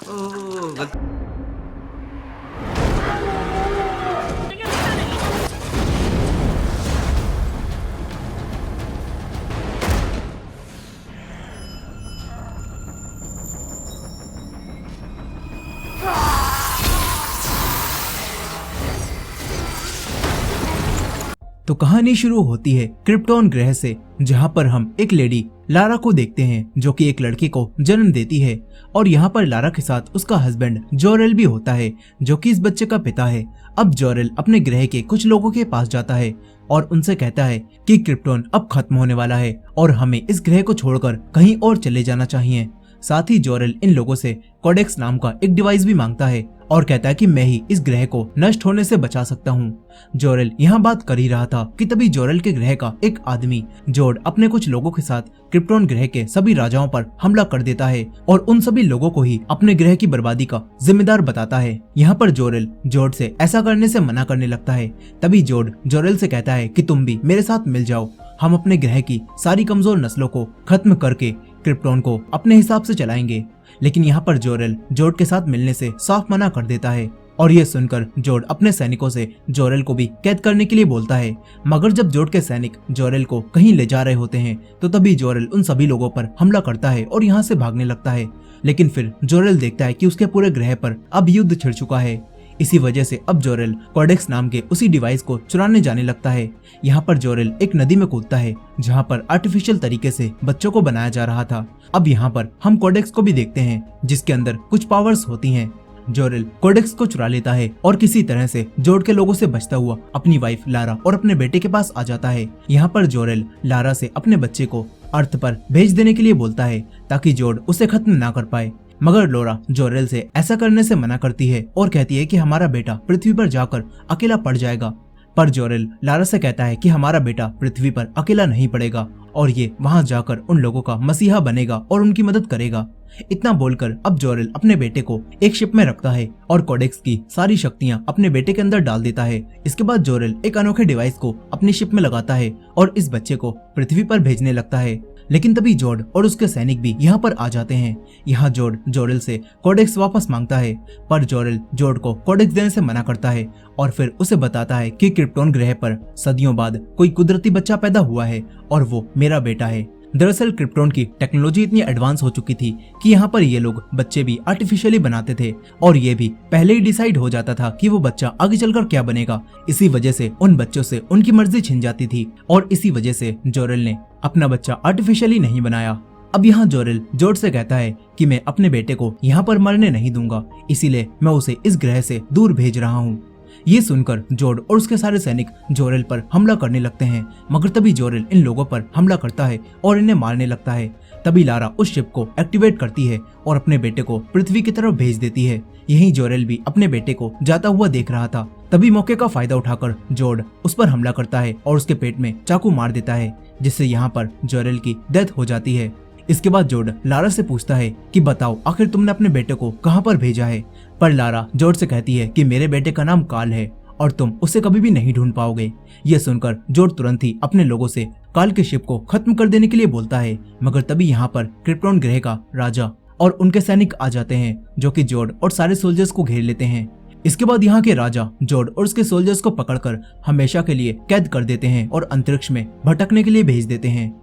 तो कहानी शुरू होती है क्रिप्टोन ग्रह से, जहां पर हम एक लेडी लारा को देखते हैं जो कि एक लड़के को जन्म देती है। और यहाँ पर लारा के साथ उसका हस्बैंड जोरेल भी होता है जो कि इस बच्चे का पिता है। अब जोरेल अपने ग्रह के कुछ लोगों के पास जाता है और उनसे कहता है कि क्रिप्टोन अब खत्म होने वाला है और हमें इस ग्रह को छोड़कर कहीं और चले जाना चाहिए। साथ ही जोरेल इन लोगों से कोडेक्स नाम का एक डिवाइस भी मांगता है और कहता है कि मैं ही इस ग्रह को नष्ट होने से बचा सकता हूँ। जोरेल यहाँ बात कर ही रहा था कि तभी जोरेल के ग्रह का एक आदमी जोड अपने कुछ लोगों के साथ क्रिप्टोन ग्रह के सभी राजाओं पर हमला कर देता है और उन सभी लोगों को ही अपने ग्रह की बर्बादी का जिम्मेदार बताता है। यहाँ पर जोरेल जोड से ऐसा करने से मना करने लगता है। तभी जोड जोरेल से कहता है कि तुम भी मेरे साथ मिल जाओ, हम अपने ग्रह की सारी कमजोर नस्लों को खत्म करके क्रिप्टोन को अपने हिसाब से चलाएंगे। लेकिन यहाँ पर जोरेल जोड के साथ मिलने से साफ मना कर देता है और ये सुनकर जोड अपने सैनिकों से जोरेल को भी कैद करने के लिए बोलता है। मगर जब जोड के सैनिक जोरेल को कहीं ले जा रहे होते हैं तो तभी जोरेल उन सभी लोगों पर हमला करता है और यहाँ से भागने लगता है। लेकिन फिर जोरेल देखता है कि उसके पूरे ग्रह पर अब युद्ध छिड़ चुका है। इसी वजह से अब जोरेल कोडेक्स नाम के उसी डिवाइस को चुराने जाने लगता है। यहाँ पर जोरेल एक नदी में कूदता है जहाँ पर आर्टिफिशियल तरीके से बच्चों को बनाया जा रहा था। अब यहाँ पर हम कोडेक्स को भी देखते हैं जिसके अंदर कुछ पावर्स होती हैं। जोरेल कोडेक्स को चुरा लेता है और किसी तरह से जोड के लोगों से बचता हुआ अपनी वाइफ लारा और अपने बेटे के पास आ जाता है। यहाँ पर जोरेल लारा से अपने बच्चे को अर्थ पर भेज देने के लिए बोलता है ताकि जोड उसे खत्म ना कर पाए। मगर लोरा जोरेल से ऐसा करने से मना करती है और कहती है कि हमारा बेटा पृथ्वी पर जाकर अकेला पड़ जाएगा। पर जोरेल लारा से कहता है कि हमारा बेटा पृथ्वी पर अकेला नहीं पड़ेगा और ये वहां जाकर उन लोगों का मसीहा बनेगा और उनकी मदद करेगा। इतना बोलकर अब जोरेल अपने बेटे को एक शिप में रखता है और कोडेक्स की सारी शक्तियां अपने बेटे के अंदर डाल देता है। इसके बाद जोरेल एक अनोखे डिवाइस को अपनी शिप में लगाता है और इस बच्चे को पृथ्वी पर भेजने लगता है। लेकिन तभी जोड और उसके सैनिक भी यहाँ पर आ जाते हैं। यहाँ जोड जोरेल से कोडेक्स वापस मांगता है पर जोरेल जोड को कोडेक्स देने से मना करता है और फिर उसे बताता है कि क्रिप्टोन ग्रह पर सदियों बाद कोई कुदरती बच्चा पैदा हुआ है और वो मेरा बेटा है। दरअसल क्रिप्टोन की टेक्नोलॉजी इतनी एडवांस हो चुकी थी कि यहाँ पर ये लोग बच्चे भी आर्टिफिशियली बनाते थे और ये भी पहले ही डिसाइड हो जाता था कि वो बच्चा आगे चलकर क्या बनेगा। इसी वजह से उन बच्चों से उनकी मर्जी छिन जाती थी और इसी वजह से जोरेल ने अपना बच्चा आर्टिफिशियली नहीं बनाया। अब यहाँ जोरेल जोड से कहता है कि मैं अपने बेटे को यहाँ पर मरने नहीं दूंगा, इसीलिए मैं उसे इस ग्रह से दूर भेज रहा हूँ। ये सुनकर जोड और उसके सारे सैनिक जोरेल पर हमला करने लगते हैं। मगर तभी जोरेल इन लोगों पर हमला करता है और इन्हें मारने लगता है। तभी लारा उस शिप को एक्टिवेट करती है और अपने बेटे को पृथ्वी की तरफ भेज देती है। यहीं जोरेल भी अपने बेटे को जाता हुआ देख रहा था। तभी मौके का फायदा उठाकर जोड उस पर हमला करता है और उसके पेट में चाकू मार देता है, जिससे यहाँ पर जोरेल की डेथ हो जाती है। इसके बाद जोड लारा से पूछता है कि बताओ आखिर तुमने अपने बेटे को कहां पर भेजा है। पर लारा जोड से कहती है कि मेरे बेटे का नाम काल है और तुम उसे कभी भी नहीं ढूंढ पाओगे। ये सुनकर जोड तुरंत ही अपने लोगों से काल के शिप को खत्म कर देने के लिए बोलता है। मगर तभी यहाँ पर क्रिप्टोन ग्रह का राजा और उनके सैनिक आ जाते हैं जो कि जोड और सारे सोल्जर्स को घेर लेते हैं। इसके बाद यहाँ के राजा जोड और उसके सोल्जर्स को पकड़कर हमेशा के लिए कैद कर देते हैं और अंतरिक्ष में भटकने के लिए भेज देते हैं।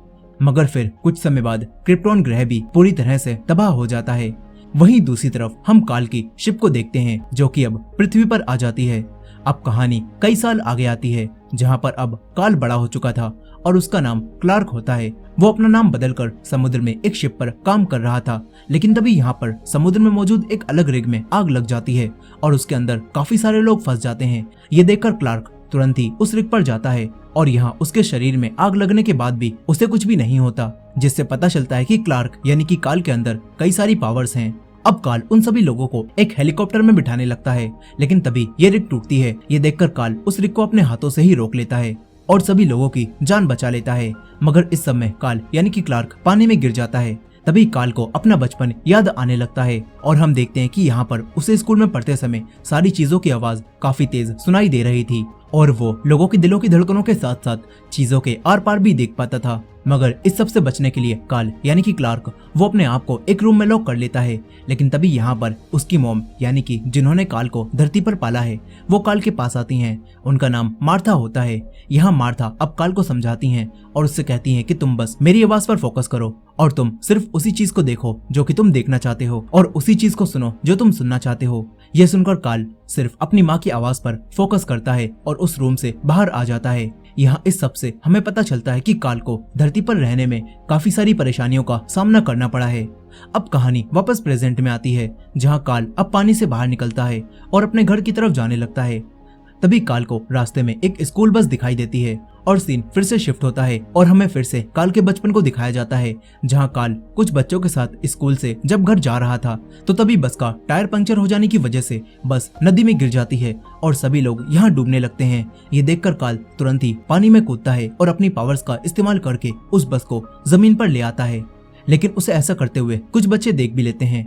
मगर फिर कुछ समय बाद क्रिप्टोन ग्रह भी पूरी तरह से तबाह हो जाता है। वहीं दूसरी तरफ हम काल की शिप को देखते हैं जो कि अब पृथ्वी पर आ जाती है। अब कहानी कई साल आगे आती है जहां पर अब काल बड़ा हो चुका था और उसका नाम क्लार्क होता है। वो अपना नाम बदलकर समुद्र में एक शिप पर काम कर रहा था। लेकिन तभी यहाँ पर समुद्र में मौजूद एक अलग रिग में आग लग जाती है और उसके अंदर काफी सारे लोग फंस जाते हैं। ये देखकर क्लार्क तुरंत ही उस रिग पर जाता है और यहाँ उसके शरीर में आग लगने के बाद भी उसे कुछ भी नहीं होता, जिससे पता चलता है कि क्लार्क यानी कि काल के अंदर कई सारी पावर्स हैं। अब काल उन सभी लोगों को एक हेलीकॉप्टर में बिठाने लगता है। लेकिन तभी ये रिग टूटती है। ये देखकर काल उस रिग को अपने हाथों से ही रोक लेता है और सभी लोगों की जान बचा लेता है। मगर इस समय काल यानी कि क्लार्क पानी में गिर जाता है। तभी काल को अपना बचपन याद आने लगता है और हम देखते हैं कि यहाँ पर उसे स्कूल में पढ़ते समय सारी चीजों की आवाज काफी तेज सुनाई दे रही थी और वो लोगों के दिलों की धड़कनों के साथ साथ चीजों के आर पार भी देख पाता था। मगर इस सब से बचने के लिए कार्ल यानी कि क्लार्क वो अपने आप को एक रूम में लॉक कर लेता है। लेकिन तभी यहाँ पर उसकी मॉम यानी कि जिन्होंने कार्ल को धरती पर पाला है वो कार्ल के पास आती हैं। उनका नाम मार्था होता है। यहाँ मार्था अब कार्ल को समझाती हैं और उससे कहती हैं कि तुम बस मेरी आवाज पर फोकस करो और तुम सिर्फ उसी चीज को देखो जो कि तुम देखना चाहते हो और उसी चीज को सुनो जो तुम सुनना चाहते हो। यह सुनकर कार्ल सिर्फ अपनी माँ की आवाज पर फोकस करता है और उस रूम से बाहर आ जाता है। यहाँ इस सब से हमें पता चलता है कि कार्ल को धरती पर रहने में काफी सारी परेशानियों का सामना करना पड़ा है। अब कहानी वापस प्रेजेंट में आती है जहाँ कार्ल अब पानी से बाहर निकलता है और अपने घर की तरफ जाने लगता है। तभी कार्ल को रास्ते में एक स्कूल बस दिखाई देती है और सीन फिर से शिफ्ट होता है और हमें फिर से कार्ल के बचपन को दिखाया जाता है जहां कार्ल कुछ बच्चों के साथ स्कूल से जब घर जा रहा था तो तभी बस का टायर पंक्चर हो जाने की वजह से बस नदी में गिर जाती है और सभी लोग यहां डूबने लगते हैं। ये देखकर कार्ल तुरंत ही पानी में कूदता है और अपनी पावर्स का इस्तेमाल करके उस बस को जमीन पर ले आता है। लेकिन उसे ऐसा करते हुए कुछ बच्चे देख भी लेते हैं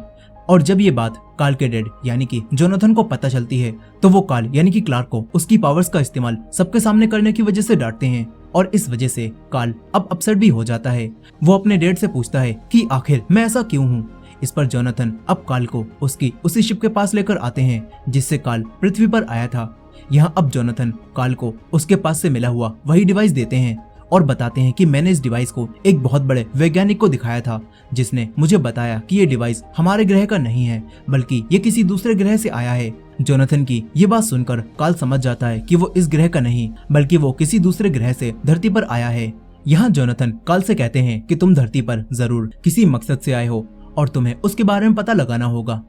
और जब ये बात कार्ल के डैड यानी कि जोनाथन को पता चलती है तो वो कार्ल यानी कि क्लार्क को उसकी पावर्स का इस्तेमाल सबके सामने करने की वजह से डांटते हैं और इस वजह से कार्ल अब अपसेट भी हो जाता है। वो अपने डैड से पूछता है कि आखिर मैं ऐसा क्यों हूँ। इस पर जोनाथन अब कार्ल को उसकी उसी शिप के पास लेकर आते हैं जिससे कार्ल पृथ्वी पर आया था। यहाँ अब जोनाथन कार्ल को उसके पास से मिला हुआ वही डिवाइस देते हैं और बताते हैं कि मैंने इस डिवाइस को एक बहुत बड़े वैज्ञानिक को दिखाया था जिसने मुझे बताया कि ये डिवाइस हमारे ग्रह का नहीं है बल्कि ये किसी दूसरे ग्रह से आया है। जोनाथन की ये बात सुनकर कार्ल समझ जाता है कि वो इस ग्रह का नहीं बल्कि वो किसी दूसरे ग्रह से धरती पर आया है। यहाँ जोनाथन कार्ल से कहते हैं कि तुम धरती पर जरूर किसी मकसद से आए हो और तुम्हें उसके बारे में पता लगाना होगा।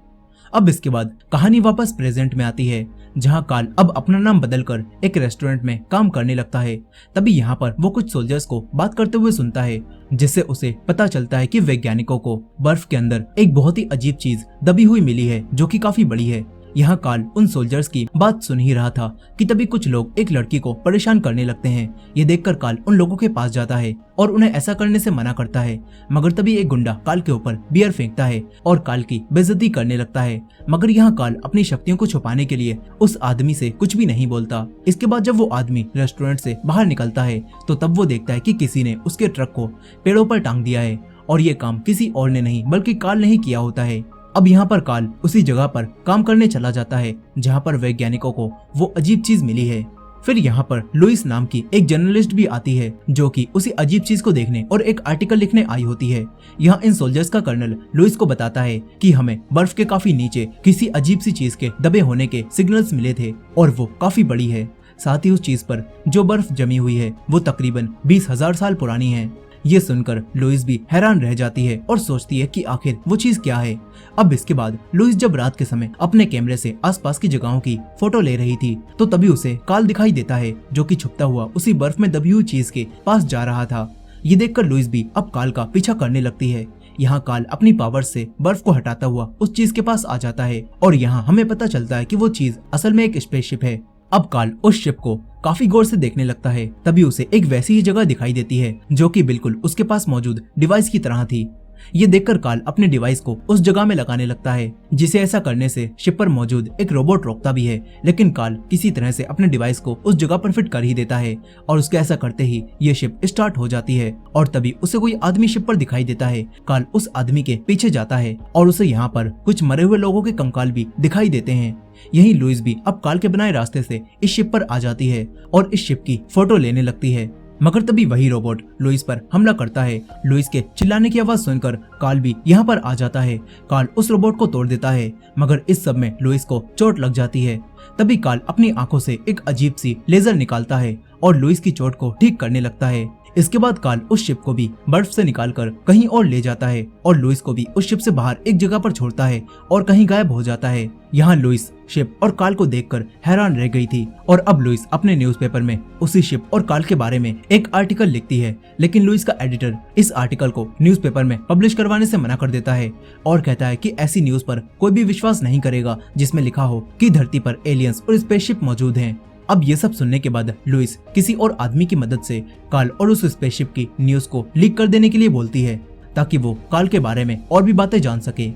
अब इसके बाद कहानी वापस प्रेजेंट में आती है जहां कार्ल अब अपना नाम बदलकर एक रेस्टोरेंट में काम करने लगता है। तभी यहाँ पर वो कुछ सोल्जर्स को बात करते हुए सुनता है जिससे उसे पता चलता है कि वैज्ञानिकों को बर्फ के अंदर एक बहुत ही अजीब चीज दबी हुई मिली है जो कि काफी बड़ी है। यहाँ कार्ल उन सोल्जर्स की बात सुन ही रहा था कि तभी कुछ लोग एक लड़की को परेशान करने लगते हैं। ये देखकर कार्ल उन लोगों के पास जाता है और उन्हें ऐसा करने से मना करता है मगर तभी एक गुंडा कार्ल के ऊपर बियर फेंकता है और कार्ल की बेइज्जती करने लगता है। मगर यहाँ कार्ल अपनी शक्तियों को छुपाने के लिए उस आदमी से कुछ भी नहीं बोलता। इसके बाद जब वो आदमी रेस्टोरेंट से बाहर निकलता है तो तब वो देखता है कि किसी ने उसके ट्रक को पेड़ों पर टांग दिया है और ये काम किसी और ने नहीं बल्कि कार्ल ने ही किया होता है। अब यहाँ पर कार्ल उसी जगह पर काम करने चला जाता है जहाँ पर वैज्ञानिकों को वो अजीब चीज मिली है। फिर यहाँ पर लुइस नाम की एक जर्नलिस्ट भी आती है जो कि उसी अजीब चीज को देखने और एक आर्टिकल लिखने आई होती है। यहाँ इन सोल्जर्स का कर्नल लुइस को बताता है कि हमें बर्फ के काफी नीचे किसी अजीब सी चीज के दबे होने के सिग्नल्स मिले थे और वो काफी बड़ी है। साथ ही उस चीज पर जो बर्फ जमी हुई है वो तकरीबन 20,000 साल पुरानी है। ये सुनकर लुइस भी हैरान रह जाती है और सोचती है कि आखिर वो चीज क्या है। अब इसके बाद लुइस जब रात के समय अपने कैमरे से आसपास की जगहों की फोटो ले रही थी तो तभी उसे कार्ल दिखाई देता है जो कि छुपता हुआ उसी बर्फ में दबी हुई चीज के पास जा रहा था। ये देखकर लुइस भी अब कार्ल का पीछा करने लगती है। यहाँ कार्ल अपनी पावर से बर्फ को हटाता हुआ उस चीज के पास आ जाता है और यहाँ हमें पता चलता है कि वो चीज असल में एक स्पेसशिप है। अब कार्ल उस शिप को काफी गौर से देखने लगता है तभी उसे एक वैसी ही जगह दिखाई देती है जो कि बिल्कुल उसके पास मौजूद डिवाइस की तरह थी। ये देखकर कार्ल अपने डिवाइस को उस जगह में लगाने लगता है जिसे ऐसा करने से शिप पर मौजूद एक रोबोट रोकता भी है। लेकिन कार्ल किसी तरह से अपने डिवाइस को उस जगह पर फिट कर ही देता है और उसके ऐसा करते ही ये शिप स्टार्ट हो जाती है और तभी उसे कोई आदमी शिप पर दिखाई देता है। कार्ल उस आदमी के पीछे जाता है और उसे यहाँ पर कुछ मरे हुए लोगों के कंकाल भी दिखाई देते हैं। यही लुइस भी अब कार्ल के बनाए रास्ते से इस शिप पर आ जाती है और इस शिप की फोटो लेने लगती है। मगर तभी वही रोबोट लुइस पर हमला करता है। लुइस के चिल्लाने की आवाज सुनकर कार्ल भी यहाँ पर आ जाता है। कार्ल उस रोबोट को तोड़ देता है मगर इस सब में लुइस को चोट लग जाती है। तभी कार्ल अपनी आंखों से एक अजीब सी लेजर निकालता है और लुइस की चोट को ठीक करने लगता है। इसके बाद कार्ल उस शिप को भी बर्फ से निकालकर कहीं और ले जाता है और लुइस को भी उस शिप से बाहर एक जगह पर छोड़ता है और कहीं गायब हो जाता है। यहाँ लुइस शिप और कार्ल को देखकर हैरान रह गई थी और अब लुइस अपने न्यूज़पेपर में उसी शिप और कार्ल के बारे में एक आर्टिकल लिखती है। लेकिन लुइस का एडिटर इस आर्टिकल को न्यूज़पेपर में पब्लिश करवाने से मना कर देता है और कहता है कि ऐसी न्यूज पर कोई भी विश्वास नहीं करेगा जिसमें लिखा हो कि धरती पर एलियंस और स्पेसशिप मौजूद हैं। अब ये सब सुनने के बाद लुइस किसी और आदमी की मदद से कार्ल और उस स्पेसशिप की न्यूज को लीक कर देने के लिए बोलती है ताकि वो कार्ल के बारे में और भी बातें जान सके।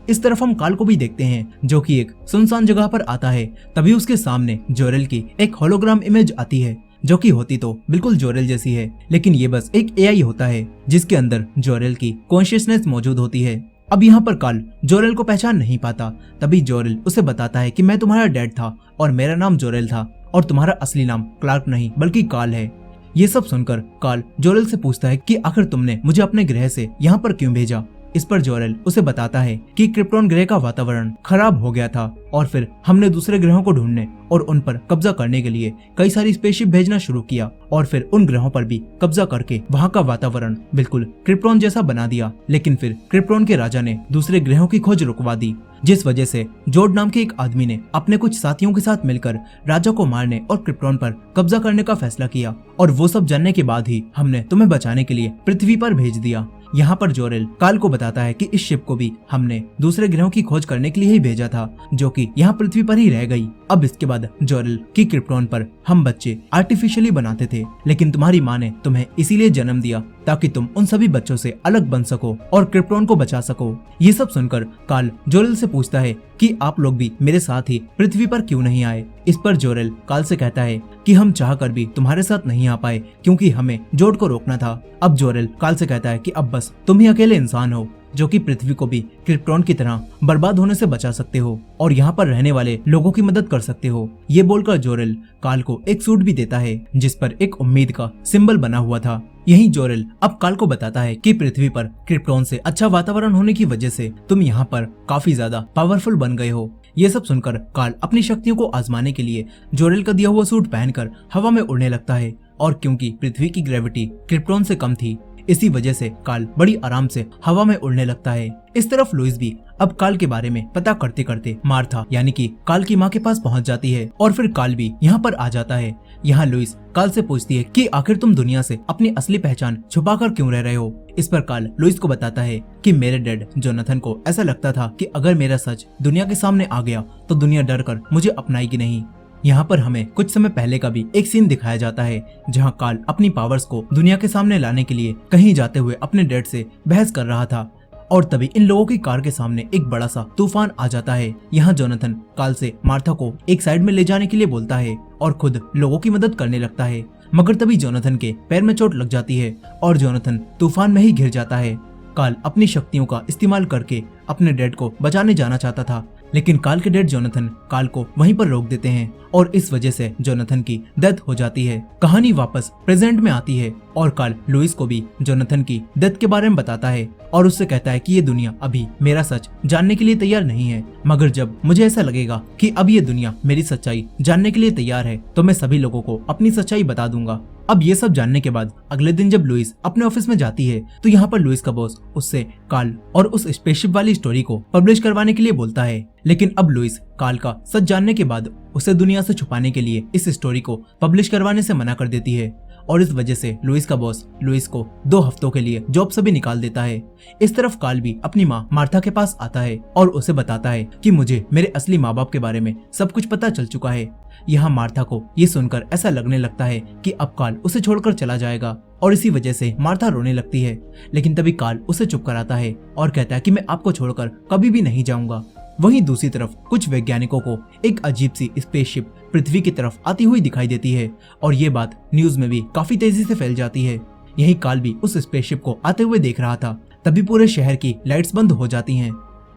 इस तरफ हम कार्ल को भी देखते हैं जो कि एक सुनसान जगह पर आता है। तभी उसके सामने जोरेल की एक होलोग्राम इमेज आती है जो कि होती तो बिल्कुल जोरेल जैसी है, लेकिन ये बस एक एआई होता है जिसके अंदर जोरेल की कॉन्शियसनेस मौजूद होती है। अब यहाँ पर कार्ल जोरेल को पहचान नहीं पाता। तभी जोरेल उसे बताता है कि मैं तुम्हारा डैड था और मेरा नाम जोरेल था और तुम्हारा असली नाम क्लार्क नहीं बल्कि कार्ल है। ये सब सुनकर कार्ल जोरेल से पूछता है कि आखिर तुमने मुझे अपने ग्रह से यहाँ पर क्यों भेजा। इस पर जोरेल उसे बताता है कि क्रिप्टॉन ग्रह का वातावरण खराब हो गया था और फिर हमने दूसरे ग्रहों को ढूंढने और उन पर कब्जा करने के लिए कई सारी स्पेसशिप भेजना शुरू किया और फिर उन ग्रहों पर भी कब्जा करके वहाँ का वातावरण बिल्कुल क्रिप्टॉन जैसा बना दिया। लेकिन फिर क्रिप्टॉन के राजा ने दूसरे ग्रहों की खोज रुकवा दी, जिस वजह से जोड नाम के एक आदमी ने अपने कुछ साथियों के साथ मिलकर राजा को मारने और क्रिप्टॉन पर कब्जा करने का फैसला किया। और वो सब जानने के बाद ही हमने तुम्हें बचाने के लिए पृथ्वी पर भेज दिया। यहाँ पर जोरेल कार्ल को बताता है कि इस शिप को भी हमने दूसरे ग्रहों की खोज करने के लिए ही भेजा था, जो कि यहाँ पृथ्वी पर ही रह गई। अब इसके बाद जोरेल की क्रिप्टॉन पर हम बच्चे आर्टिफिशियली बनाते थे, लेकिन तुम्हारी माँ ने तुम्हें इसीलिए जन्म दिया ताकि तुम उन सभी बच्चों से अलग बन सको और क्रिप्टॉन को बचा सको। ये सब सुनकर कार्ल जोरेल से पूछता है कि आप लोग भी मेरे साथ ही पृथ्वी पर क्यों नहीं आए। इस पर जोरेल कार्ल से कहता है कि हम चाहकर भी तुम्हारे साथ नहीं आ पाए क्योंकि हमें जोड को रोकना था। अब जोरेल कार्ल से कहता है कि अब बस तुम ही अकेले इंसान हो जो कि पृथ्वी को भी क्रिप्टॉन की तरह बर्बाद होने से बचा सकते हो और यहाँ पर रहने वाले लोगों की मदद कर सकते हो। ये बोलकर जोरेल कार्ल को एक सूट भी देता है जिस पर एक उम्मीद का सिंबल बना हुआ था। यही जोरेल अब कार्ल को बताता है कि पृथ्वी पर क्रिप्टॉन से अच्छा वातावरण होने की वजह से तुम यहाँ पर काफी ज्यादा पावरफुल बन गए हो। ये सब सुनकर कार्ल अपनी शक्तियों को आजमाने के लिए जोरेल का दिया हुआ सूट पहनकर हवा में उड़ने लगता है और क्योंकि पृथ्वी की ग्रेविटी क्रिप्टॉन से कम थी, इसी वजह से कार्ल बड़ी आराम से हवा में उड़ने लगता है। इस तरफ लुइस भी अब कार्ल के बारे में पता करते करते मार्था यानी कि कार्ल की माँ के पास पहुँच जाती है और फिर कार्ल भी यहाँ पर आ जाता है। यहाँ लुइस कार्ल से पूछती है कि आखिर तुम दुनिया से अपनी असली पहचान छुपाकर क्यों रह रहे हो। इस पर कार्ल लुइस को बताता है कि मेरे डैड जोनाथन को ऐसा लगता था कि अगर मेरा सच दुनिया के सामने आ गया तो दुनिया डर कर मुझे अपनाएगी नहीं। यहाँ पर हमें कुछ समय पहले का भी एक सीन दिखाया जाता है जहाँ कार्ल अपनी पावर्स को दुनिया के सामने लाने के लिए कहीं जाते हुए अपने डैड से बहस कर रहा था और तभी इन लोगों की कार के सामने एक बड़ा सा तूफान आ जाता है। यहाँ जोनाथन कार्ल से मार्था को एक साइड में ले जाने के लिए बोलता है और खुद लोगों की मदद करने लगता है, मगर तभी जोनाथन के पैर में चोट लग जाती है और जोनाथन तूफान में ही घिर जाता है। कार्ल अपनी शक्तियों का इस्तेमाल करके अपने डैड को बचाने जाना चाहता था, लेकिन कार्ल के डैड जोनाथन कार्ल को वहीं पर रोक देते हैं और इस वजह से जोनाथन की डेथ हो जाती है। कहानी वापस प्रेजेंट में आती है और कार्ल लुइस को भी जोनाथन की डेथ के बारे में बताता है और उससे कहता है कि ये दुनिया अभी मेरा सच जानने के लिए तैयार नहीं है, मगर जब मुझे ऐसा लगेगा कि अब ये दुनिया मेरी सच्चाई जानने के लिए तैयार है तो मैं सभी लोगों को अपनी सच्चाई बता दूंगा। अब ये सब जानने के बाद अगले दिन जब लुइस अपने ऑफिस में जाती है तो यहाँ पर लुइस का बॉस उससे कार्ल और उस स्पेसशिप वाली स्टोरी को पब्लिश करवाने के लिए बोलता है, लेकिन अब लुइस कार्ल का सच जानने के बाद उसे दुनिया से छुपाने के लिए इस स्टोरी को पब्लिश करवाने से मना कर देती है और इस वजह से लुइस का बॉस लुइस को 2 हफ्तों के लिए जॉब से भी निकाल देता है। इस तरफ कार्ल भी अपनी माँ मार्था के पास आता है और उसे बताता है कि मुझे मेरे असली माँ बाप के बारे में सब कुछ पता चल चुका है। यहाँ मार्था को ये सुनकर ऐसा लगने लगता है कि अब कार्ल उसे छोड़कर चला जाएगा और इसी वजह से मार्था रोने लगती है, लेकिन तभी कार्ल उसे चुप कराता है और कहता है कि मैं आपको छोड़कर कभी भी नहीं जाऊंगा। वहीं दूसरी तरफ कुछ वैज्ञानिकों को एक अजीब सी स्पेसशिप पृथ्वी की तरफ आती हुई दिखाई देती है और ये बात न्यूज में भी काफी तेजी से फैल जाती है। यही कार्ल भी उस स्पेसशिप को आते हुए देख रहा था, तभी पूरे शहर की लाइट्स बंद हो जाती हैं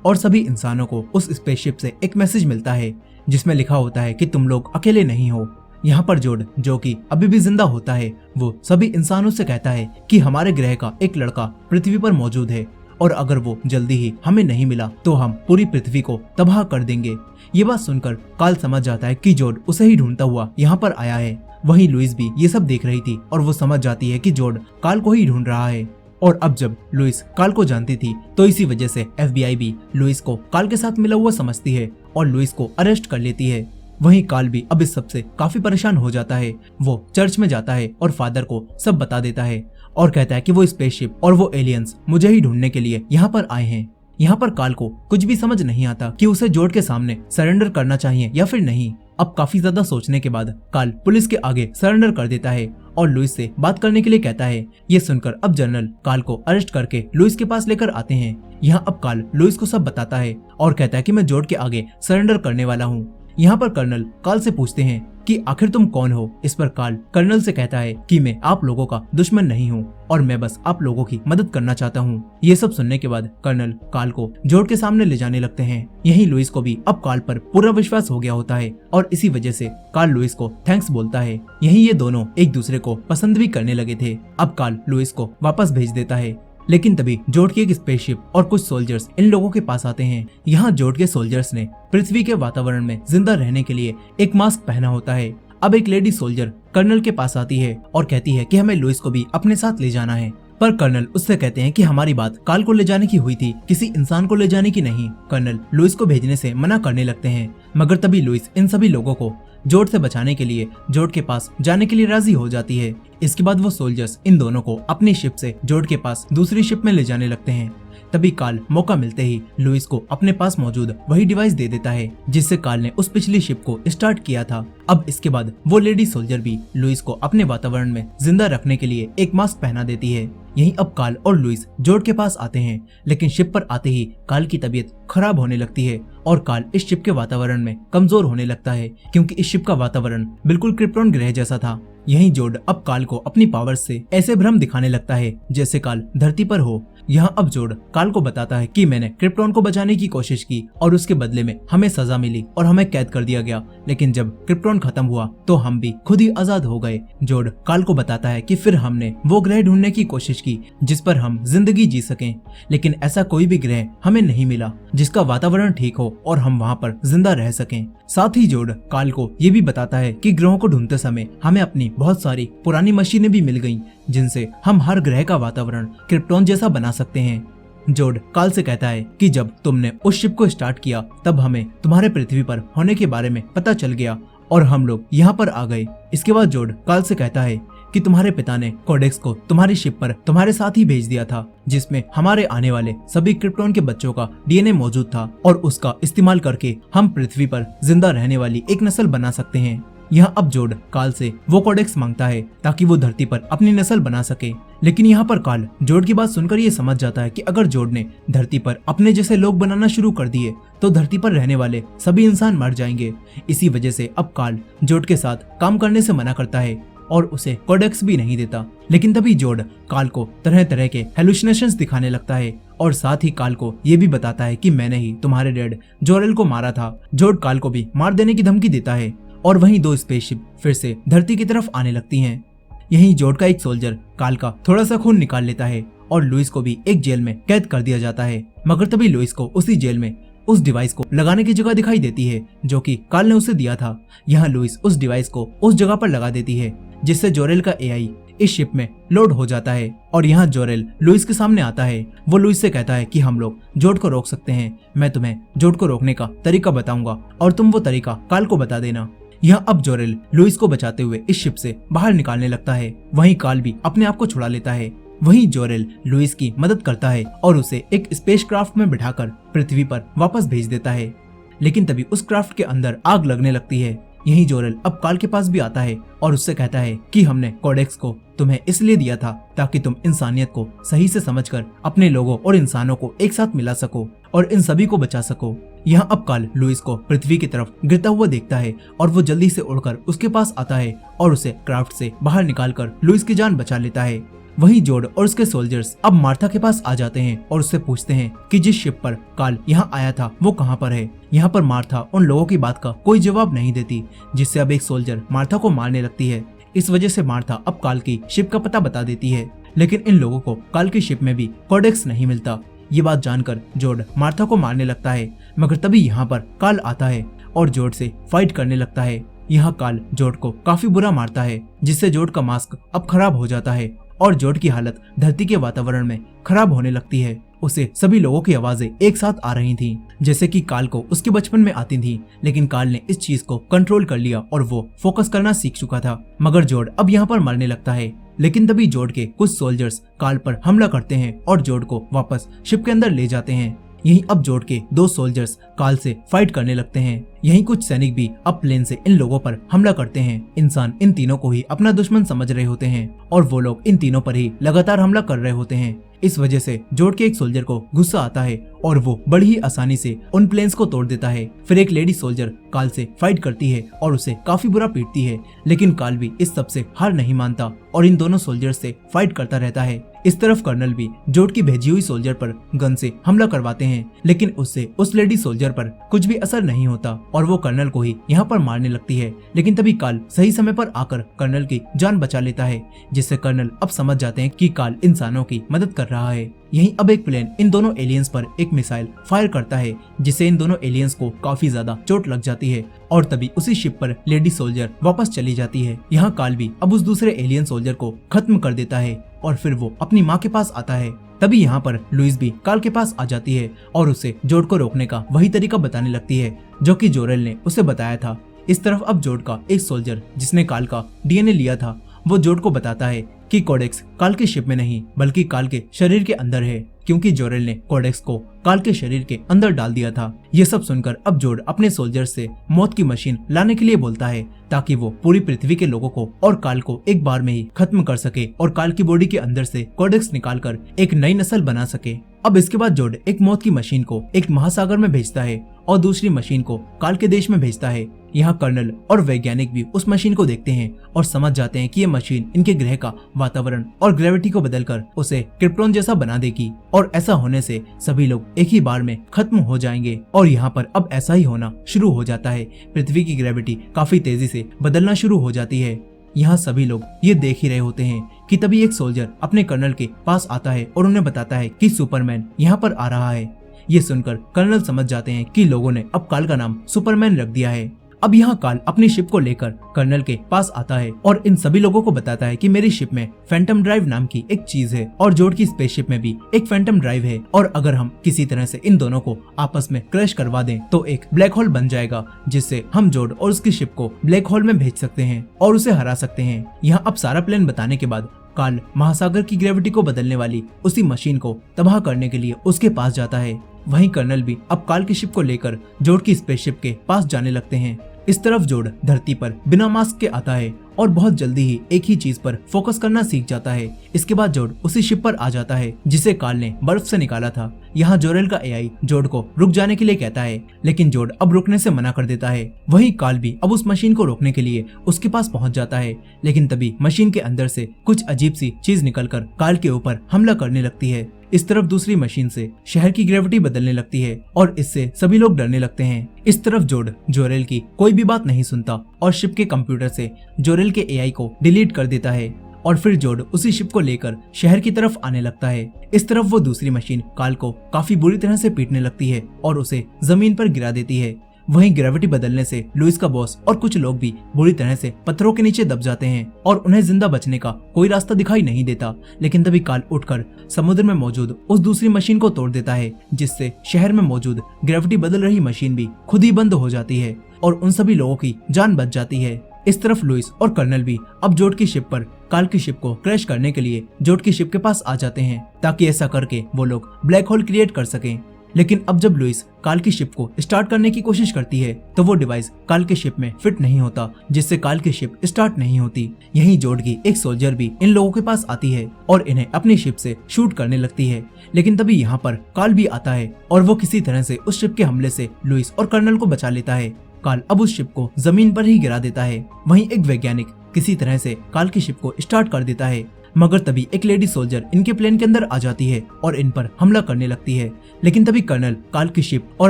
और सभी इंसानों को उस स्पेसशिप से एक मैसेज मिलता है जिसमें लिखा होता है कि तुम लोग अकेले नहीं हो। यहाँ पर जोड जो कि अभी भी जिंदा होता है वो सभी इंसानों से कहता है कि हमारे ग्रह का एक लड़का पृथ्वी पर मौजूद है और अगर वो जल्दी ही हमें नहीं मिला तो हम पूरी पृथ्वी को तबाह कर देंगे। ये बात सुनकर कार्ल समझ जाता है कि जोड उसे ही ढूंढता हुआ यहाँ पर आया है। वहीं लुइस भी ये सब देख रही थी और वो समझ जाती है कि जोड कार्ल को ही ढूंढ रहा है। और अब जब लुइस कार्ल को जानती थी तो इसी वजह से FBI भी लुइस को कार्ल के साथ मिला हुआ समझती है और लुइस को अरेस्ट कर लेती है। वहीं कार्ल भी अब इस सबसे काफी परेशान हो जाता है। वो चर्च में जाता है और फादर को सब बता देता है और कहता है कि वो स्पेसशिप और वो एलियंस मुझे ही ढूंढने के लिए यहाँ पर आए हैं। यहाँ पर कार्ल को कुछ भी समझ नहीं आता कि उसे जोड के सामने सरेंडर करना चाहिए या फिर नहीं। अब काफी ज्यादा सोचने के बाद कार्ल पुलिस के आगे सरेंडर कर देता है और लुइस से बात करने के लिए कहता है। ये सुनकर अब जनरल कार्ल को अरेस्ट करके लुइस के पास लेकर आते हैं। यहाँ अब कार्ल लुइस को सब बताता है और कहता है कि मैं जोड के आगे सरेंडर करने वाला हूँ। यहाँ पर कर्नल कार्ल से पूछते हैं कि आखिर तुम कौन हो। इस पर कार्ल कर्नल से कहता है कि मैं आप लोगों का दुश्मन नहीं हूँ और मैं बस आप लोगों की मदद करना चाहता हूँ। ये सब सुनने के बाद कर्नल कार्ल को जोड के सामने ले जाने लगते हैं। यहीं लुइस को भी अब कार्ल पर पूरा विश्वास हो गया होता है और इसी वजह से कार्ल लुइस को थैंक्स बोलता है। यहीं ये दोनों एक दूसरे को पसंद भी करने लगे थे। अब कार्ल लुइस को वापस भेज देता है, लेकिन तभी जोड की एक स्पेसशिप और कुछ सोल्जर्स इन लोगों के पास आते हैं। यहाँ जोड के सोल्जर्स ने पृथ्वी के वातावरण में जिंदा रहने के लिए एक मास्क पहना होता है। अब एक लेडी सोल्जर कर्नल के पास आती है और कहती है कि हमें लुइस को भी अपने साथ ले जाना है, पर कर्नल उससे कहते हैं कि हमारी बात कार्ल को ले जाने की हुई थी, किसी इंसान को ले जाने की नहीं। कर्नल लुइस को भेजने से मना करने लगते हैं, मगर तभी लुइस इन सभी लोगों को जोड से बचाने के लिए जोड के पास जाने के लिए राजी हो जाती है। इसके बाद वो सोल्जर्स इन दोनों को अपनी शिप से जोड के पास दूसरी शिप में ले जाने लगते हैं। तभी कार्ल मौका मिलते ही लुइस को अपने पास मौजूद वही डिवाइस दे देता है जिससे कार्ल ने उस पिछली शिप को स्टार्ट किया था। अब इसके बाद वो लेडी सोल्जर भी लुइस को अपने वातावरण में जिंदा रखने के लिए एक मास्क पहना देती है। यहीं अब कार्ल और लुइस जोड के पास आते हैं, लेकिन शिप पर आते ही कार्ल की तबीयत खराब होने लगती है और कार्ल इस शिप के वातावरण में कमजोर होने लगता है क्योंकि इस शिप का वातावरण बिल्कुल क्रिप्टोन ग्रह जैसा था। यहीं जोड अब कार्ल को अपनी पावर से ऐसे भ्रम दिखाने लगता है जैसे कार्ल धरती पर हो। यहाँ अब जोड कार्ल को बताता है कि मैंने क्रिप्टोन को बचाने की कोशिश की और उसके बदले में हमें सजा मिली और हमें कैद कर दिया गया, लेकिन जब क्रिप्टोन खत्म हुआ तो हम भी खुद ही आजाद हो गए। जोड कार्ल को बताता है कि फिर हमने वो ग्रह ढूंढने की कोशिश की जिस पर हम जिंदगी जी सकें, लेकिन ऐसा कोई भी ग्रह हमें नहीं मिला जिसका वातावरण ठीक हो और हम वहाँ पर जिंदा रह सकें। साथ ही जोड कार्ल को ये भी बताता है कि ग्रहों को ढूंढते समय हमें अपनी बहुत सारी पुरानी मशीनें भी मिल गईं जिनसे हम हर ग्रह का वातावरण क्रिप्टोन जैसा बना सकते हैं। जोड कार्ल से कहता है कि जब तुमने उस शिप को स्टार्ट किया तब हमें तुम्हारे पृथ्वी पर होने के बारे में पता चल गया और हम लोग यहाँ पर आ गए। इसके बाद जोड कार्ल से कहता है कि तुम्हारे पिता ने कोडेक्स को तुम्हारी शिप पर तुम्हारे साथ ही भेज दिया था जिसमें हमारे आने वाले सभी क्रिप्टोन के बच्चों का डीएनए मौजूद था और उसका इस्तेमाल करके हम पृथ्वी पर जिंदा रहने वाली एक नस्ल बना सकते हैं। यहाँ अब जोड कार्ल से वो कोडेक्स मांगता है ताकि वो धरती पर अपनी नस्ल बना सके, लेकिन यहाँ पर कार्ल जोड की बात सुनकर ये समझ जाता है कि अगर जोड ने धरती पर अपने जैसे लोग बनाना शुरू कर दिए तो धरती पर रहने वाले सभी इंसान मर जाएंगे। इसी वजह से अब कार्ल जोड के साथ काम करने से मना करता है और उसे कोडेक्स भी नहीं देता। लेकिन तभी जोड कार्ल को तरह तरह के हेलुसिनेशंस दिखाने लगता है और साथ ही कार्ल को ये भी बताता है कि मैंने ही तुम्हारे डैड जोरेल को मारा था। जोड कार्ल को भी मार देने की धमकी देता है और वहीं दो स्पेसशिप फिर से धरती की तरफ आने लगती हैं। यहीं जोड का एक सोल्जर कार्ल का थोड़ा सा खून निकाल लेता है और लुइस को भी एक जेल में कैद कर दिया जाता है, मगर तभी लुइस को उसी जेल में उस डिवाइस को लगाने की जगह दिखाई देती है जो कि कार्ल ने उसे दिया था। यहाँ लुइस उस डिवाइस को उस जगह पर लगा देती है जिससे जोरेल का एआई इस शिप में लोड हो जाता है और यहाँ जोरेल लुइस के सामने आता है। वो लुइस से कहता है कि हम लोग जोड को रोक सकते हैं, मैं तुम्हें जोड को रोकने का तरीका बताऊंगा और तुम वो तरीका कार्ल को बता देना। यहाँ अब जोरेल लुइस को बचाते हुए इस शिप से बाहर निकालने लगता है। वहीं कार्ल भी अपने आप को छुड़ा लेता है। वहीं जोरेल लुइस की मदद करता है और उसे एक स्पेस क्राफ्ट में बिठाकर पृथ्वी पर वापस भेज देता है, लेकिन तभी उस क्राफ्ट के अंदर आग लगने लगती है। यहीं जोरेल अब कार्ल के पास भी आता है और उससे कहता है कि हमने कोडेक्स को तुम्हें इसलिए दिया था ताकि तुम इंसानियत को सही से समझकर अपने लोगों और इंसानों को एक साथ मिला सको और इन सभी को बचा सको। यहाँ अब कार्ल लुइस को पृथ्वी की तरफ गिरता हुआ देखता है और वो जल्दी से उड़कर उसके पास आता है और उसे क्राफ्ट से बाहर निकालकर लुइस की जान बचा लेता है। वहीं जोड और उसके सोल्जर्स अब मार्था के पास आ जाते हैं और उससे पूछते हैं कि जिस शिप पर कार्ल यहाँ आया था वो कहाँ पर है। यहाँ पर मार्था उन लोगों की बात का कोई जवाब नहीं देती, जिससे अब एक सोल्जर मार्था को मारने लगती है। इस वजह से मार्था अब कार्ल की शिप का पता बता देती है, लेकिन इन लोगों को कार्ल की शिप में भी कोडेक्स नहीं मिलता। ये बात जानकर जोड मार्था को मारने लगता है, मगर तभी यहाँ पर कार्ल आता है और जोड से फाइट करने लगता है। यहाँ कार्ल जोड को काफी बुरा मारता है, जिससे जोड का मास्क अब खराब हो जाता है और जोड की हालत धरती के वातावरण में खराब होने लगती है। उसे सभी लोगों की आवाजें एक साथ आ रही थीं, जैसे कि कार्ल को उसके बचपन में आती थीं, लेकिन कार्ल ने इस चीज को कंट्रोल कर लिया और वो फोकस करना सीख चुका था। मगर जोड अब यहाँ पर मरने लगता है, लेकिन तभी जोड के कुछ सोल्जर्स कार्ल पर हमला करते हैं और जोड को वापस शिप के अंदर ले जाते हैं। यहीं अब जोड के दो सोल्जर्स कार्ल से फाइट करने लगते हैं। यहीं कुछ सैनिक भी अब प्लेन से इन लोगों पर हमला करते हैं। इंसान इन तीनों को ही अपना दुश्मन समझ रहे होते हैं और वो लोग इन तीनों पर ही लगातार हमला कर रहे होते हैं। इस वजह से जोड के एक सोल्जर को गुस्सा आता है और वो बड़ी ही आसानी से उन प्लेन्स को तोड़ देता है। फिर एक लेडी सोल्जर काल से फाइट करती है और उसे काफी बुरा पीटती है, लेकिन काल भी इस सब से हार नहीं मानता और इन दोनों सोल्जर से फाइट करता रहता है। इस तरफ कर्नल भी जोड की भेजी हुई सोल्जर पर गन से हमला करवाते हैं, लेकिन उससे उस लेडी सोल्जर पर कुछ भी असर नहीं होता और वो कर्नल को ही यहाँ पर मारने लगती है। लेकिन तभी काल सही समय पर आकर कर्नल की जान बचा लेता है, जिससे कर्नल अब समझ जाते हैं कि काल इंसानों की मदद कर रहा है। यहीं अब एक प्लेन इन दोनों एलियंस पर एक मिसाइल फायर करता है, जिससे इन दोनों एलियंस को काफी ज्यादा चोट लग जाती है और तभी उसी शिप पर लेडी सोल्जर वापस चली जाती है। यहाँ काल भी अब उस दूसरे एलियन सोल्जर को खत्म कर देता है और फिर वो अपनी माँ के पास आता है। तभी यहाँ पर लुइस भी काल के पास आ जाती है और उसे जोड को रोकने का वही तरीका बताने लगती है जो कि जोरेल ने उसे बताया था। इस तरफ अब जोड का एक सोल्जर जिसने काल का डीएनए लिया था, वो जोड को बताता है कि कोडेक्स काल के शिप में नहीं बल्कि काल के शरीर के अंदर है, क्योंकि जोरेल ने कोडेक्स को काल के शरीर के अंदर डाल दिया था। ये सब सुनकर अब जोड अपने सोल्जर से मौत की मशीन लाने के लिए बोलता है, ताकि वो पूरी पृथ्वी के लोगों को और काल को एक बार में ही खत्म कर सके और काल की बॉडी के अंदर से कोडेक्स निकालकर एक नई नस्ल बना सके। अब इसके बाद जोड एक मौत की मशीन को एक महासागर में भेजता है और दूसरी मशीन को काल के देश में भेजता है। यहाँ कर्नल और वैज्ञानिक भी उस मशीन को देखते हैं और समझ जाते हैं कि ये मशीन इनके ग्रह का वातावरण और ग्रेविटी को बदलकर उसे क्रिप्टोन जैसा बना देगी और ऐसा होने से सभी लोग एक ही बार में खत्म हो जाएंगे। और यहाँ पर अब ऐसा ही होना शुरू हो जाता है। पृथ्वी की ग्रेविटी काफी तेजी से बदलना शुरू हो जाती है। यहाँ सभी लोग ये देख ही रहे होते हैं कि तभी एक सोल्जर अपने कर्नल के पास आता है और उन्हें बताता है कि सुपरमैन यहाँ पर आ रहा है। ये सुनकर कर्नल समझ जाते हैं कि लोगों ने अब काल का नाम सुपरमैन रख दिया है। अब यहाँ काल अपनी शिप को लेकर कर्नल के पास आता है और इन सभी लोगों को बताता है कि मेरी शिप में फैंटम ड्राइव नाम की एक चीज है और जोड की स्पेसशिप में भी एक फैंटम ड्राइव है, और अगर हम किसी तरह से इन दोनों को आपस में क्रैश करवा दें तो एक ब्लैक होल बन जाएगा, जिससे हम जोड और उसकी शिप को ब्लैक होल में भेज सकते हैं और उसे हरा सकते हैं। यहाँ अब सारा प्लान बताने के बाद काल महासागर की ग्रेविटी को बदलने वाली उसी मशीन को तबाह करने के लिए उसके पास जाता है। वहीं कर्नल भी अब काल की शिप को लेकर जोड की स्पेसशिप के पास जाने लगते हैं। इस तरफ जोड धरती पर बिना मास्क के आता है और बहुत जल्दी ही एक ही चीज पर फोकस करना सीख जाता है। इसके बाद जोड उसी शिप पर आ जाता है जिसे काल ने बर्फ से निकाला था। यहाँ जोरेल का एआई जोड को रुक जाने के लिए कहता है, लेकिन जोड अब रुकने से मना कर देता है। वहीं काल भी अब उस मशीन को रोकने के लिए उसके पास पहुंच जाता है, लेकिन तभी मशीन के अंदर से कुछ अजीब सी चीज निकलकर काल के ऊपर हमला करने लगती है। इस तरफ दूसरी मशीन से शहर की ग्रेविटी बदलने लगती है और इससे सभी लोग डरने लगते हैं। इस तरफ जोड जोरेल की कोई भी बात नहीं सुनता और शिप के कंप्यूटर से जोरेल के एआई को डिलीट कर देता है और फिर जोड उसी शिप को लेकर शहर की तरफ आने लगता है। इस तरफ वो दूसरी मशीन काल को काफी बुरी तरह से पीटने लगती है और उसे जमीन पर गिरा देती है। वहीं ग्रेविटी बदलने से लुइस का बॉस और कुछ लोग भी बुरी तरह से पत्थरों के नीचे दब जाते हैं और उन्हें जिंदा बचने का कोई रास्ता दिखाई नहीं देता। लेकिन तभी काल उठकर समुद्र में मौजूद उस दूसरी मशीन को तोड़ देता है, जिससे शहर में मौजूद ग्रेविटी बदल रही मशीन भी खुद ही बंद हो जाती है और उन सभी लोगों की जान बच जाती है। इस तरफ लुइस और कर्नल भी अब जोड की शिप पर काल की शिप को क्रैश करने के लिए जोड की शिप के पास आ जाते हैं, ताकि ऐसा करके वो लोग ब्लैक होल क्रिएट कर सकें। लेकिन अब जब लुइस काल की शिप को स्टार्ट करने की कोशिश करती है तो वो डिवाइस काल के शिप में फिट नहीं होता, जिससे काल की शिप स्टार्ट नहीं होती। यहीं जोड की एक सोल्जर भी इन लोगों के पास आती है और इन्हें अपनी शिप से शूट करने लगती है। लेकिन तभी यहाँ पर काल भी आता है और वो किसी तरह से उस शिप के हमले से लुइस और कर्नल को बचा लेता है। काल अब उस शिप को जमीन पर ही गिरा देता है। वहीं एक वैज्ञानिक किसी तरह से काल की शिप को स्टार्ट कर देता है, मगर तभी एक लेडी सोल्जर इनके प्लेन के अंदर आ जाती है और इन पर हमला करने लगती है। लेकिन तभी कर्नल काल की शिप और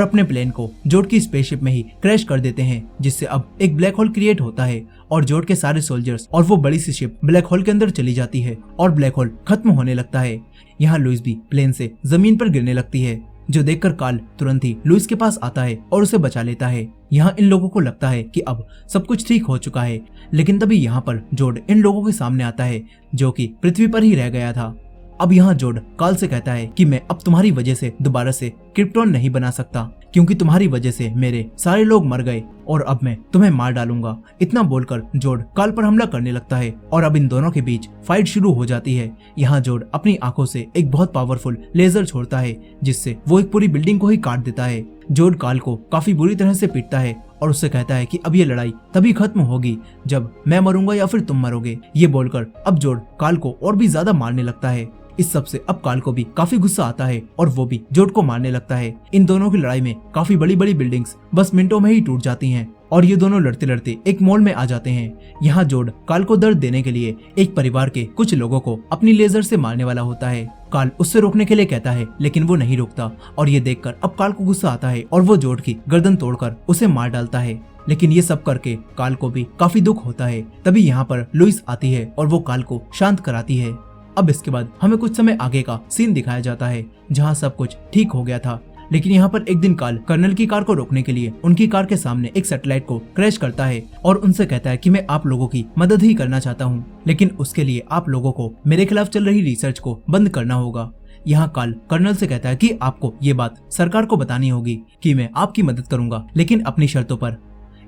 अपने प्लेन को जोड की स्पेसशिप में ही क्रैश कर देते हैं, जिससे अब एक ब्लैक होल क्रिएट होता है और जोड के सारे सोल्जर्स और वो बड़ी सी शिप ब्लैक होल के अंदर चली जाती है और ब्लैक होल खत्म होने लगता है। यहाँ लुइस भी प्लेन से जमीन पर गिरने लगती है, जो देखकर काल तुरंत ही लुइस के पास आता है और उसे बचा लेता है। यहाँ इन लोगों को लगता है कि अब सब कुछ ठीक हो चुका है, लेकिन तभी यहाँ पर जोड इन लोगों के सामने आता है जो कि पृथ्वी पर ही रह गया था। अब यहाँ जोड काल से कहता है कि मैं अब तुम्हारी वजह से दोबारा से क्रिप्टोन नहीं बना सकता, क्योंकि तुम्हारी वजह से मेरे सारे लोग मर गए और अब मैं तुम्हें मार डालूंगा। इतना बोलकर जोड काल पर हमला करने लगता है और अब इन दोनों के बीच फाइट शुरू हो जाती है। यहाँ जोड अपनी आंखों से एक बहुत पावरफुल लेजर छोड़ता है, जिससे वो एक पूरी बिल्डिंग को ही काट देता है। जोड काल को काफी बुरी तरह से पीटता है और उससे कहता है कि अब ये लड़ाई तभी खत्म होगी जब मैं मरूंगा या फिर तुम मरोगे। ये बोलकर अब जोड काल को और भी ज्यादा मारने लगता है इस सब से अब कार्ल को भी काफी गुस्सा आता है और वो भी जोड को मारने लगता है। इन दोनों की लड़ाई में काफी बड़ी बड़ी बिल्डिंग्स बस मिनटों में ही टूट जाती हैं और ये दोनों लड़ते लड़ते एक मॉल में आ जाते हैं। यहाँ जोड कार्ल को दर्द देने के लिए एक परिवार के कुछ लोगों को अपनी लेजर से मारने वाला होता है। कार्ल उससे रोकने के लिए कहता है लेकिन वो नहीं रोकता और ये देखकर अब कार्ल को गुस्सा आता है और वो जोड की गर्दन तोड़कर उसे मार डालता है। लेकिन ये सब करके कार्ल को भी काफी दुख होता है। तभी यहाँ पर लुइस आती है और वो कार्ल को शांत कराती है। अब इसके बाद हमें कुछ समय आगे का सीन दिखाया जाता है जहाँ सब कुछ ठीक हो गया था। लेकिन यहाँ पर एक दिन कार्ल कर्नल की कार को रोकने के लिए उनकी कार के सामने एक सैटेलाइट को क्रैश करता है और उनसे कहता है कि मैं आप लोगों की मदद ही करना चाहता हूँ, लेकिन उसके लिए आप लोगों को मेरे खिलाफ चल रही रिसर्च को बंद करना होगा। यहाँ कार्ल कर्नल से कहता है कि आपको ये बात सरकार को बतानी होगी कि मैं आपकी मदद करूंगा, लेकिन अपनी शर्तों पर।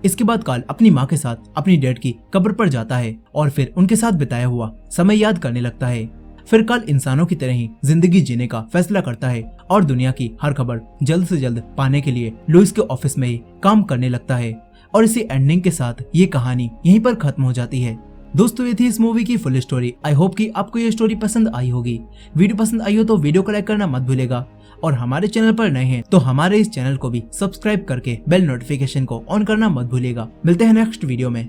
इसके बाद कार्ल अपनी माँ के साथ अपनी डैड की कब्र पर जाता है और फिर उनके साथ बिताया हुआ समय याद करने लगता है। फिर कार्ल इंसानों की तरह ही जिंदगी जीने का फैसला करता है और दुनिया की हर खबर जल्द से जल्द पाने के लिए लुइस के ऑफिस में ही काम करने लगता है। और इसी एंडिंग के साथ ये कहानी यहीं पर खत्म हो जाती है। दोस्तों ये थी इस मूवी की फुल स्टोरी। आई होप कि आपको ये स्टोरी पसंद आई होगी। वीडियो पसंद आई हो तो वीडियो को लाइक करना मत भूलेगा और हमारे चैनल पर नए हैं तो हमारे इस चैनल को भी सब्सक्राइब करके बेल नोटिफिकेशन को ऑन करना मत भूलिएगा। मिलते हैं नेक्स्ट वीडियो में।